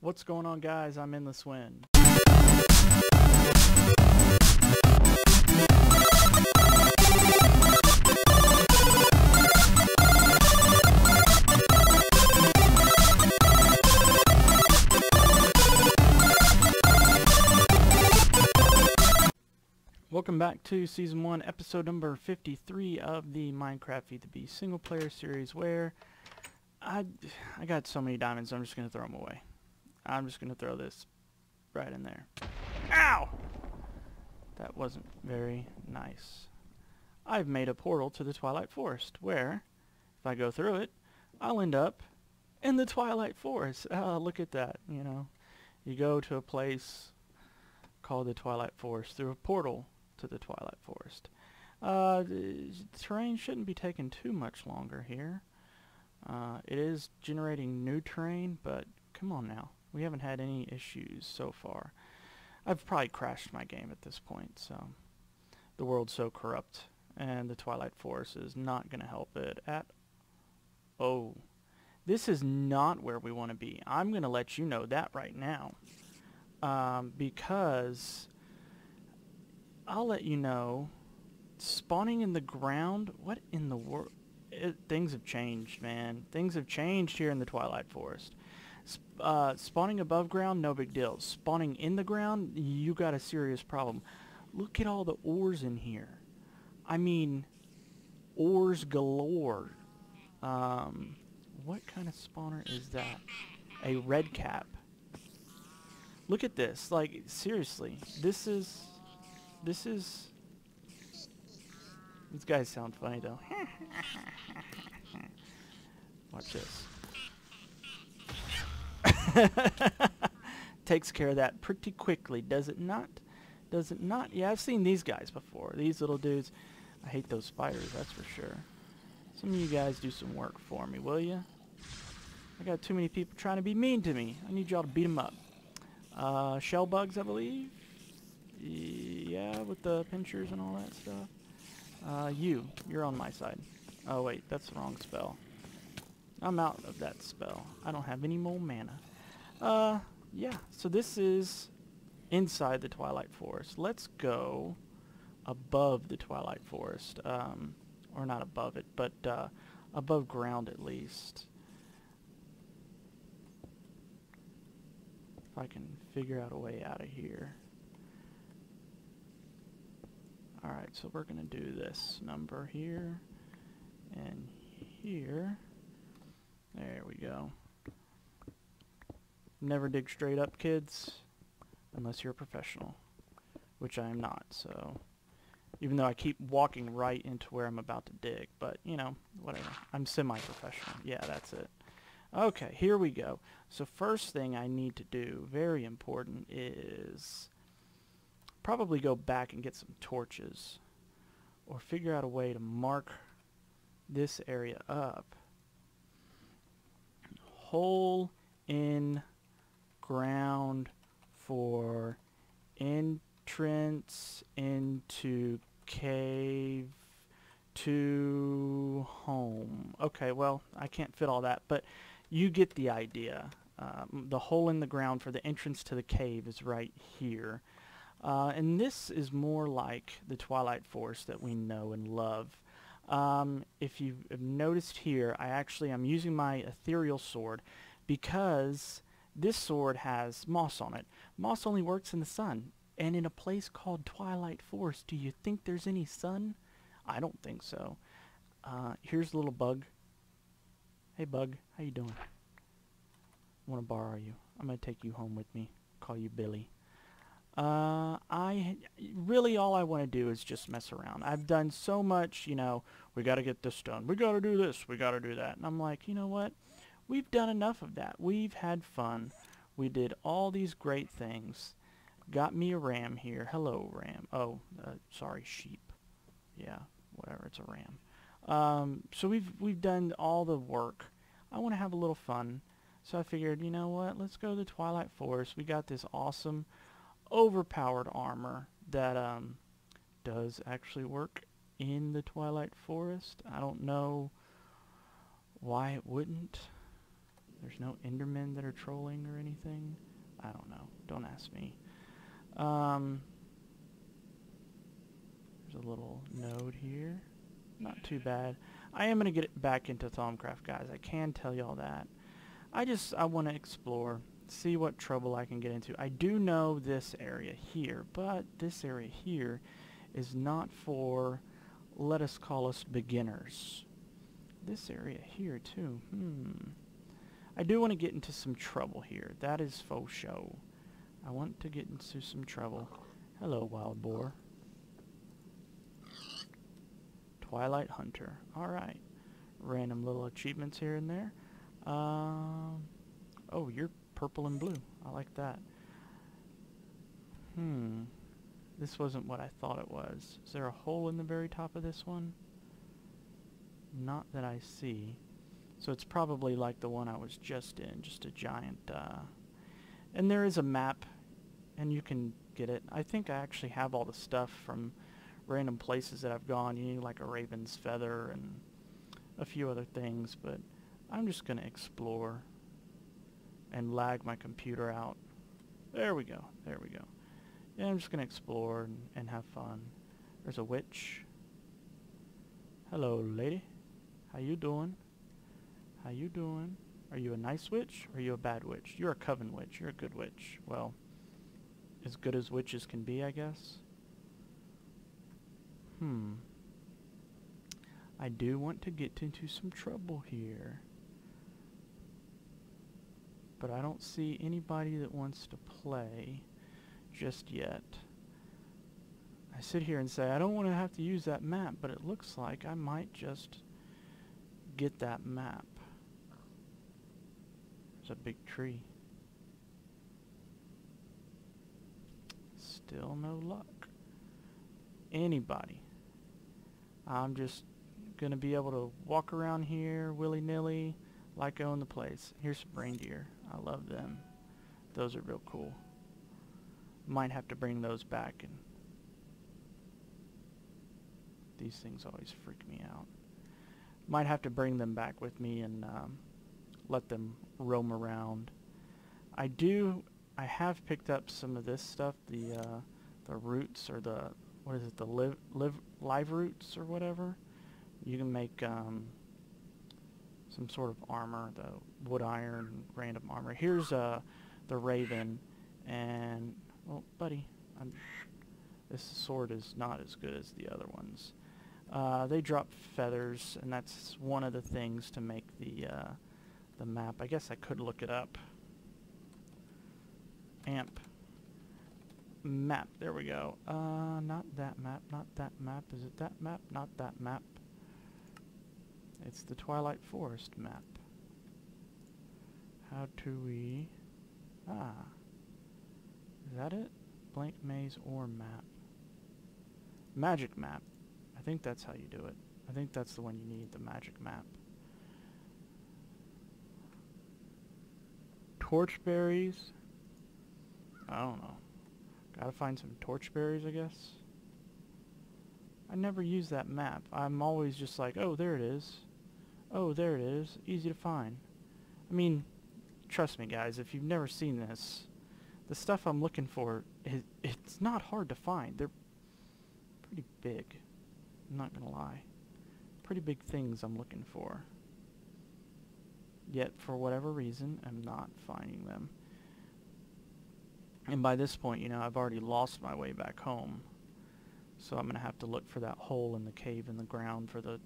What's going on, guys? I'm in the Swin. Welcome back to Season 1, Episode number 53 of the Minecraft Feed the Beast single-player series, where I got so many diamonds, I'm just going to throw them away. I'm just going to throw this right in there. Ow! That wasn't very nice. I've made a portal to the Twilight Forest, where, if I go through it, I'll end up in the Twilight Forest. Look at that, you know. You go to a place called the Twilight Forest through a portal to the Twilight Forest. The terrain shouldn't be taking too much longer here. It is generating new terrain, but come on now. We haven't had any issues so far. I've probably crashed my game at this point, so the world's so corrupt, and the Twilight Forest is not going to help it at all. This is not where we want to be. I'm going to let you know that right now, because I'll let you know, spawning in the ground, what in the world? Things have changed, man. Things have changed here in the Twilight Forest. Spawning above ground, no big deal. Spawning in the ground, you got a serious problem. Look at all the ores in here. I mean, ores galore. What kind of spawner is that? A red cap. Look at this. Like, seriously. This is... These guys sound funny, though. Watch this. Takes care of that pretty quickly, does it not? Does it not? Yeah, I've seen these guys before. These little dudes. I hate those spiders, that's for sure. Some of you guys do some work for me, will you? I got too many people trying to be mean to me. I need y'all to beat them up. Shell bugs, I believe. Yeah, with the pinchers and all that stuff. You're on my side. Oh wait, that's the wrong spell. I'm out of that spell. I don't have any more mana. Yeah, so this is inside the Twilight Forest. Let's go above the Twilight Forest. Or not above it, but above ground at least. If I can figure out a way out of here. Alright, so we're going to do this number here and here. There we go. Never dig straight up, kids, unless you're a professional, which I am not, so even though I keep walking right into where I'm about to dig, but, you know, whatever. I'm semi-professional. Yeah, that's it. Okay, here we go. So first thing I need to do, very important, is probably go back and get some torches or figure out a way to mark this area up. Hole in ground for entrance into cave to home. Okay, well, I can't fit all that, but you get the idea. The hole in the ground for the entrance to the cave is right here. And this is more like the Twilight Forest that we know and love. If you've noticed here, I'm using my ethereal sword because this sword has moss on it. Moss only works in the sun. And in a place called Twilight Forest, do you think there's any sun? I don't think so. Here's a little bug. Hey bug, how you doing? I want to borrow you. I'm going to take you home with me. Call you Billy. Really all I want to do is just mess around. I've done so much, you know, we got to get this done. We got to do this. We got to do that. And I'm like, you know what? We've done enough of that. We've had fun. We did all these great things. Got me a ram here. Hello, ram. Oh, sorry, sheep. Yeah, whatever. It's a ram. So we've done all the work. I want to have a little fun. So I figured, you know what? Let's go to the Twilight Forest. We got this awesome overpowered armor that does actually work in the Twilight Forest. I don't know why it wouldn't. There's no Endermen that are trolling or anything. I don't know. Don't ask me. There's a little node here. Not too bad. I am going to get back into Thaumcraft, guys. I can tell y'all that. I want to explore, see what trouble I can get into. I do know this area here, but this area here is not for, let us call us beginners. This area here, too. I do want to get into some trouble here. That is faux show. I want to get into some trouble. Hello, wild boar. Twilight Hunter. Alright. Random little achievements here and there. Oh, you're purple and blue. I like that. This wasn't what I thought it was. Is there a hole in the very top of this one? Not that I see. So it's probably like the one I was just in. Just a giant, and there is a map, and you can get it. I think I actually have all the stuff from random places that I've gone. You need like a raven's feather and a few other things, but I'm just going to explore and lag my computer out. There we go. There we go. Yeah, I'm just going to explore and have fun. There's a witch. Hello, lady. How you doing? How you doing? Are you a nice witch or are you a bad witch? You're a coven witch. You're a good witch. Well, as good as witches can be, I guess. I do want to get into some trouble here. But I don't see anybody that wants to play just yet. I sit here and say, I don't want to have to use that map, but it looks like I might just get that map. There's a big tree. Still no luck. Anybody. I'm just gonna be able to walk around here willy-nilly like I own the place. Here's some reindeer. I love them. Those are real cool. Might have to bring those back, and these things always freak me out. Might have to bring them back with me and let them roam around. I have picked up some of this stuff, the roots, or the, what is it, the live roots or whatever. You can make some sort of armor, the wood iron random armor. Here's the raven, and well, buddy, this sword is not as good as the other ones. They drop feathers, and that's one of the things to make the map. I guess I could look it up. Amp map. There we go. Not that map. Not that map. Is it that map? Not that map. It's the Twilight Forest map. How do we... Is that it? Blank maze or map. Magic map. I think that's how you do it. I think that's the one you need, the magic map. Torchberries. I don't know. Gotta find some torchberries, I guess. I never use that map. I'm always just like, oh, there it is. Oh, there it is. Easy to find. I mean, trust me, guys, if you've never seen this, the stuff I'm looking for, it's not hard to find. They're pretty big. I'm not gonna lie. Pretty big things I'm looking for. Yet, for whatever reason, I'm not finding them. And by this point, you know, I've already lost my way back home. So I'm going to have to look for that hole in the cave in the ground for the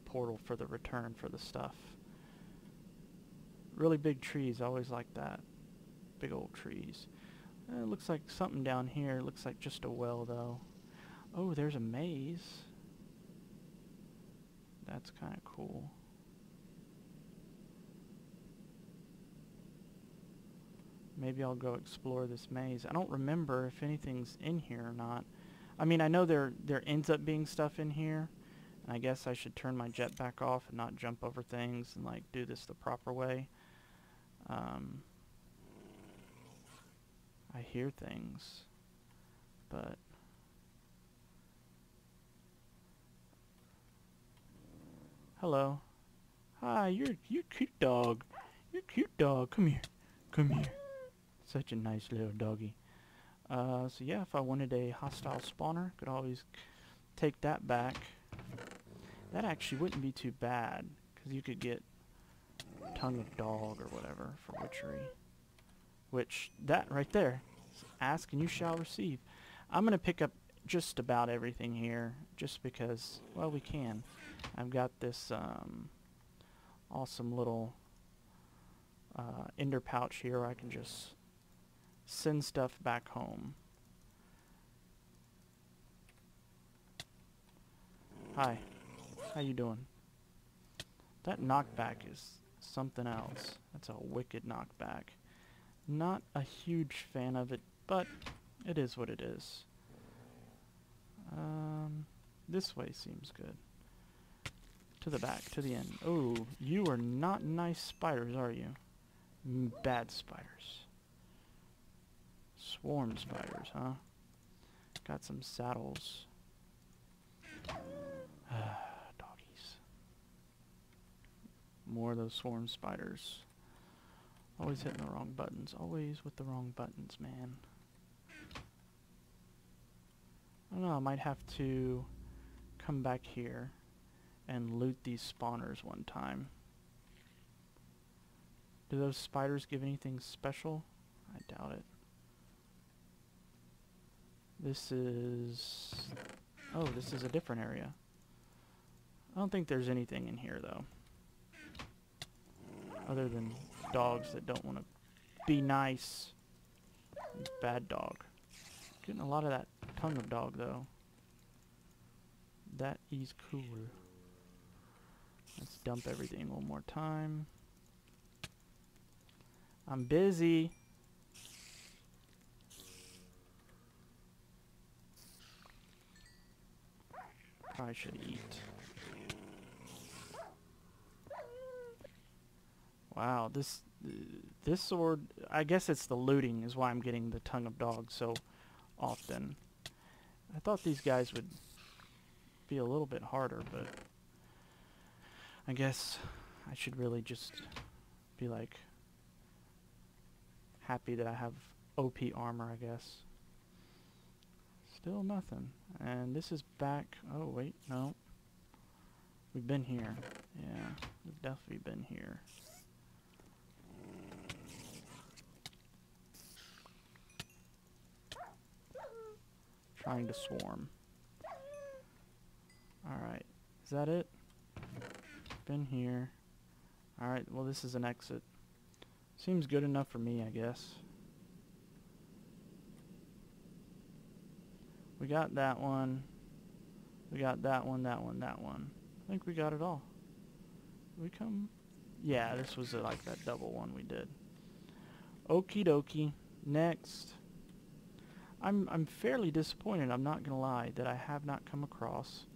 portal for the return for the stuff. Really big trees, I always like that. Big old trees. It looks like something down here. It looks like just a well, though. Oh, there's a maze. That's kind of cool. Maybe I'll go explore this maze. I don't remember if anything's in here or not. I mean, I know there ends up being stuff in here, and I guess I should turn my jetpack off and not jump over things and like do this the proper way. I hear things, but hello. Hi, you're cute dog. You're cute dog. Come here. Come here. Such a nice little doggy. So yeah, if I wanted a hostile spawner, could always take that back. That actually wouldn't be too bad, because you could get tongue of dog or whatever for witchery. Which, that right there, ask and you shall receive. I'm going to pick up just about everything here, just because, well, we can. I've got this awesome little ender pouch here where I can just send stuff back home. Hi, how you doing? That knockback is something else. That's a wicked knockback. Not a huge fan of it, but it is what it is. This way seems good. To the back, to the end. Oh, you are not nice spiders, are you? Bad spiders. Swarm spiders, huh? Got some saddles. Doggies. More of those swarm spiders. Always hitting the wrong buttons. Always with the wrong buttons, man. I don't know, I might have to come back here and loot these spawners one time. Do those spiders give anything special? I doubt it. This is... oh, this is a different area. I don't think there's anything in here, though. Other than dogs that don't want to be nice. Bad dog. Getting a lot of that tongue of dog, though. That is cool. Let's dump everything one more time. I'm busy. Probably should eat. Wow, this sword, I guess it's the looting is why I'm getting the tongue of dog so often. I thought these guys would be a little bit harder, but I guess I should really just be like happy that I have OP armor, I guess. Still nothing. And this is back. Oh, wait, no. We've been here. Yeah, we've definitely been here. Trying to swarm. Alright, is that it? Been here. Alright, well, this is an exit. Seems good enough for me, I guess. We got that one. We got that one, that one, that one. I think we got it all. Did we come? Yeah, this was like that double one we did. Okie dokie. Next. I'm fairly disappointed, I'm not gonna lie, that I have not come across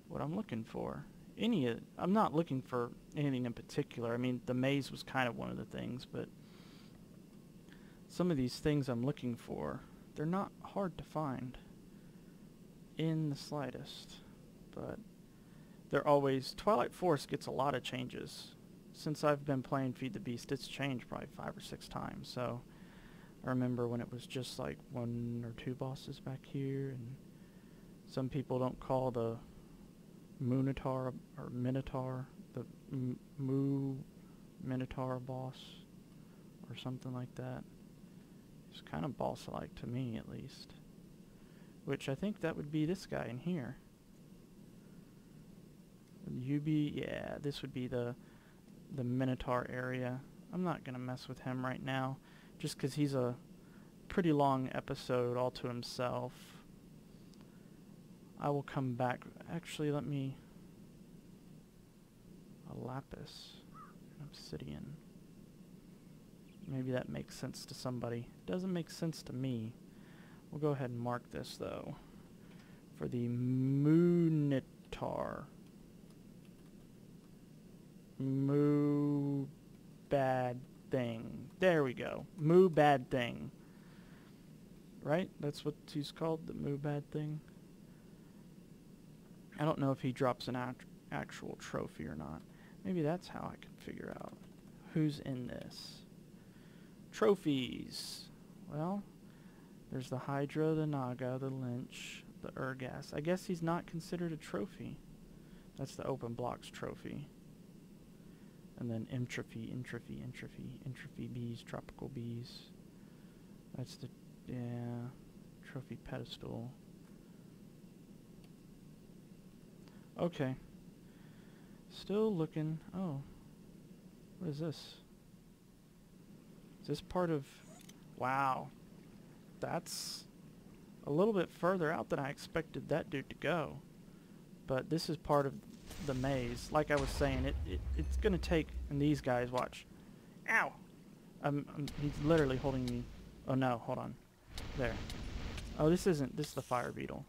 what I'm looking for. I'm not looking for anything in particular. I mean, the maze was kind of one of the things, but some of these things I'm looking for, they're not hard to find in the slightest. But they're always... Twilight Forest gets a lot of changes. Since I've been playing Feed the Beast, it's changed probably 5 or 6 times, so... I remember when it was just like 1 or 2 bosses back here, and some people don't call the Minotaur or Minotaur the Minotaur boss or something like that. It's kind of boss-like to me, at least. Which I think that would be this guy in here. Yeah, this would be the Minotaur area. I'm not gonna mess with him right now, just because he's a pretty long episode all to himself. I will come back. Actually, let me... a lapis. An obsidian. Maybe that makes sense to somebody. Doesn't make sense to me. We'll go ahead and mark this, though. For the Minotaur. Bad thing. There we go. Bad thing. Right? That's what he's called, the bad thing. I don't know if he drops an actual trophy or not. Maybe that's how I can figure out Who's in this? Trophies. Well, there's the Hydra, the Naga, the Lynch, the Urgas. I guess he's not considered a trophy. That's the open blocks trophy. And then entropy bees, tropical bees. That's the, yeah, trophy pedestal. Okay. Still looking. Oh. What is this? Is this part of... Wow. That's a little bit further out than I expected that dude to go. But this is part of the maze. Like I was saying, it's going to take... And these guys, watch. Ow! He's literally holding me... Oh no, hold on. There. Oh, this isn't... This is the fire beetle.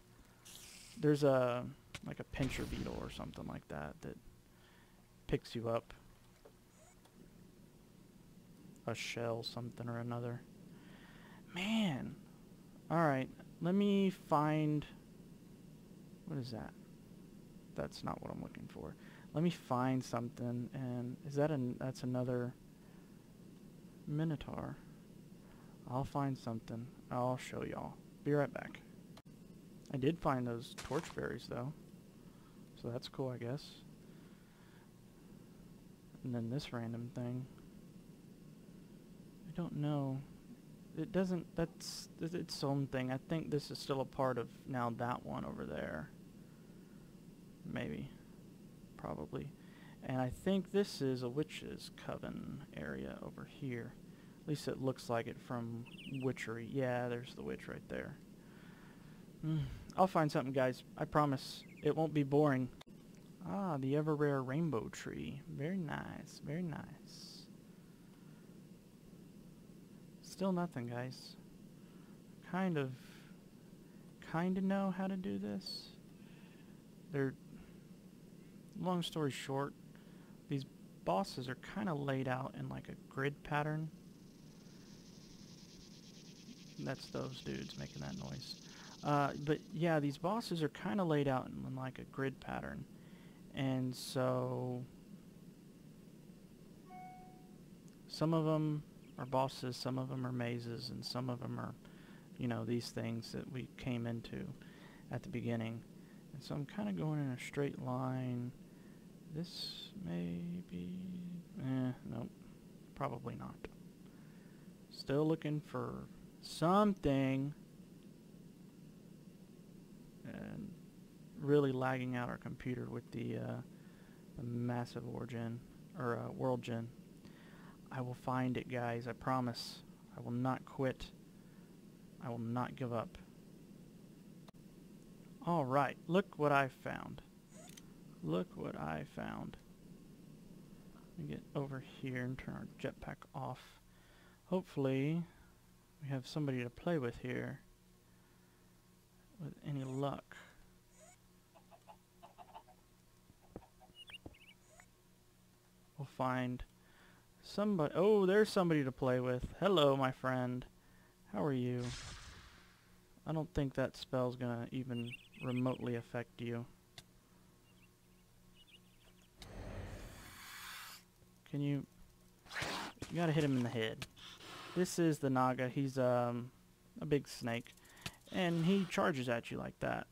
There's a... like a pincher beetle or something like that that picks you up. A shell, something or another. Man. Alright, let me find... What is that? That's not what I'm looking for. Let me find something, and is that that's another Minotaur. I'll find something. I'll show y'all. Be right back. I did find those torchberries though. So that's cool, I guess. And then this random thing. I don't know. It doesn't, that's its own thing. I think this is still a part of now that one over there. Maybe. Probably. And I think this is a witch's coven area over here. At least it looks like it from witchery. Yeah, there's the witch right there. I'll find something, guys. I promise. It won't be boring. Ah, the ever rare rainbow tree. Very nice. Very nice. Still nothing, guys. Kind of know how to do this. Long story short, these bosses are kind of laid out in like a grid pattern. That's those dudes making that noise. But yeah, these bosses are kind of laid out in like a grid pattern. And so some of them are bosses, some of them are mazes, and some of them are, you know, these things that we came into at the beginning. And so I'm kind of going in a straight line. This may be... nope. Probably not. Still looking for something. And really lagging out our computer with the massive origin, or world gen. I will find it, guys. I promise. I will not quit. I will not give up. Alright, look what I found. Look what I found. Let me get over here and turn our jetpack off. Hopefully, we have somebody to play with here. With any luck. We'll find somebody. Oh, there's somebody to play with. Hello, my friend. How are you? I don't think that spell's gonna even remotely affect you. Can you... You gotta hit him in the head. This is the Naga. He's a big snake. And he charges at you like that.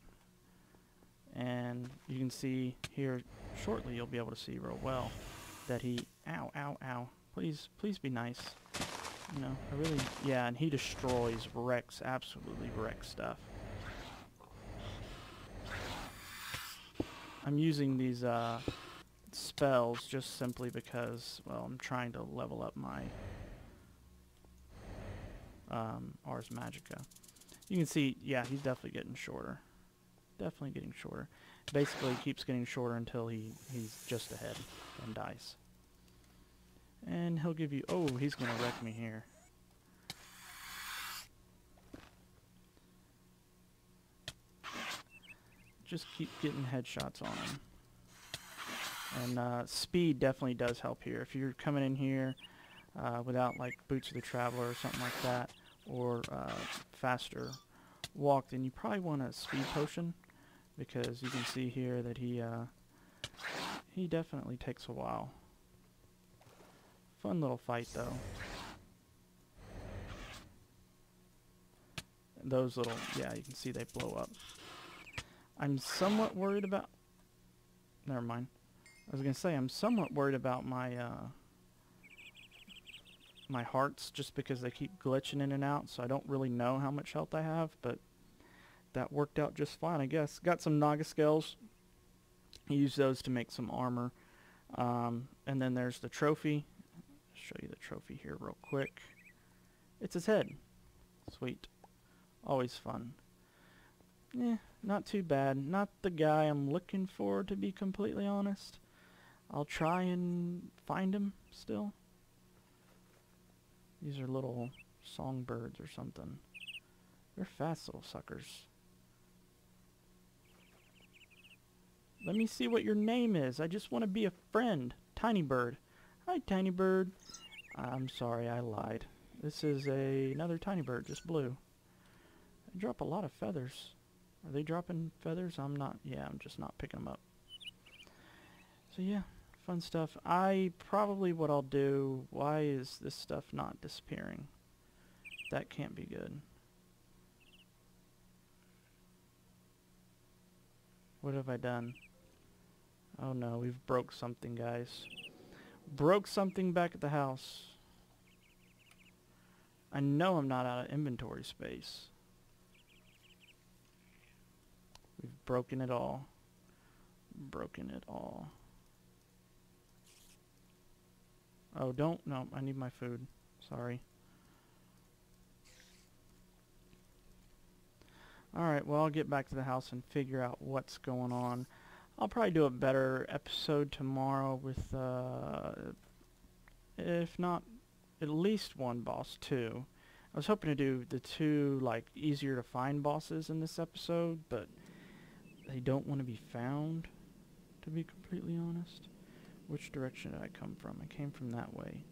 And you can see here shortly, you'll be able to see real well that he... Ow, ow, ow. Please be nice. You know, I really... Yeah, and he destroys, wrecks, absolutely wrecks stuff. I'm using these spells just simply because, well, I'm trying to level up my Ars Magica. You can see, yeah, he's definitely getting shorter. Definitely getting shorter. Basically, he keeps getting shorter until he's just ahead and dies. And he'll give you... Oh, he's going to wreck me here. Just keep getting headshots on him. And speed definitely does help here. If you're coming in here without like Boots of the Traveler or something like that, or faster walk, then you probably want a speed potion, because you can see here that he definitely takes a while. Fun little fight, though. Those little, yeah, you can see they blow up. I'm somewhat worried about... Never mind. I was going to say, I'm somewhat worried about my, my hearts, just because they keep glitching in and out, so I don't really know how much health I have, but that worked out just fine, I guess. Got some Naga scales. Use those to make some armor. And then there's the trophy. I'll show you the trophy here real quick. It's his head. Sweet. Always fun. Eh, not too bad. Not the guy I'm looking for, to be completely honest. I'll try and find him still. These are little songbirds or something. They're fast little suckers. Let me see what your name is. I just want to be a friend. Tiny Bird. Hi, Tiny Bird. I'm sorry, I lied. This is another Tiny Bird, just blue. They drop a lot of feathers. Are they dropping feathers? I'm not. Yeah, I'm just not picking them up. So yeah, fun stuff. What I'll do, why is this stuff not disappearing? That can't be good. What have I done? Oh no, we've broke something, guys. Broke something back at the house. I know I'm not out of inventory space. We've broken it all. Broken it all. Oh, don't. No, I need my food. Sorry. Alright, well, I'll get back to the house and figure out what's going on. I'll probably do a better episode tomorrow with, if not at least one boss, two. I was hoping to do the two, like, easier to find bosses in this episode, but they don't want to be found, to be completely honest. Which direction did I come from? I came from that way.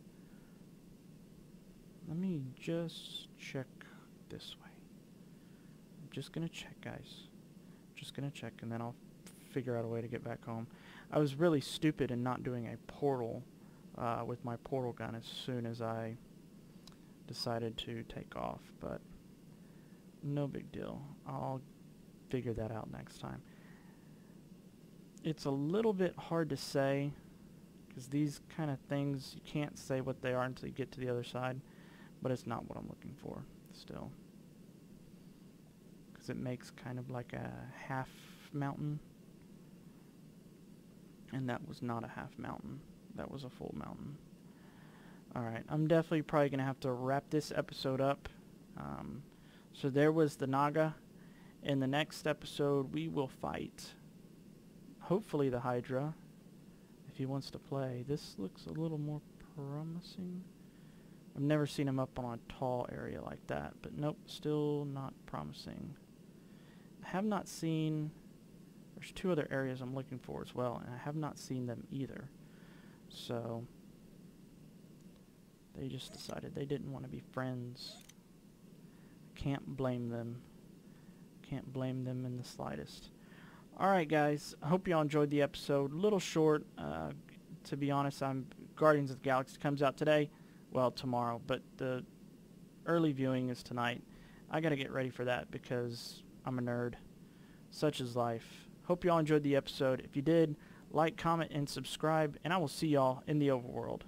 Let me just check this way. I'm just gonna check, guys. Just gonna check, and then I'll figure out a way to get back home. I was really stupid in not doing a portal with my portal gun as soon as I decided to take off, but no big deal. I'll figure that out next time. It's a little bit hard to say, because these kind of things, you can't say what they are until you get to the other side, but it's not what I'm looking for still, because it makes kind of like a half mountain, and that was not a half mountain. That was a full mountain. Alright, I'm definitely probably going to have to wrap this episode up. So there was the Naga. In the next episode, we will fight, hopefully, the Hydra, if he wants to play. This looks a little more promising. I've never seen him up on a tall area like that, but nope, still not promising. I have not seen... There's two other areas I'm looking for as well, and I have not seen them either. So they just decided they didn't want to be friends. Can't blame them. Can't blame them in the slightest. Alright, guys, I hope y'all enjoyed the episode. A little short, to be honest. Guardians of the Galaxy comes out today, well, tomorrow, but the early viewing is tonight. I gotta get ready for that because I'm a nerd. Such is life. Hope y'all enjoyed the episode. If you did, like, comment, and subscribe, and I will see y'all in the overworld.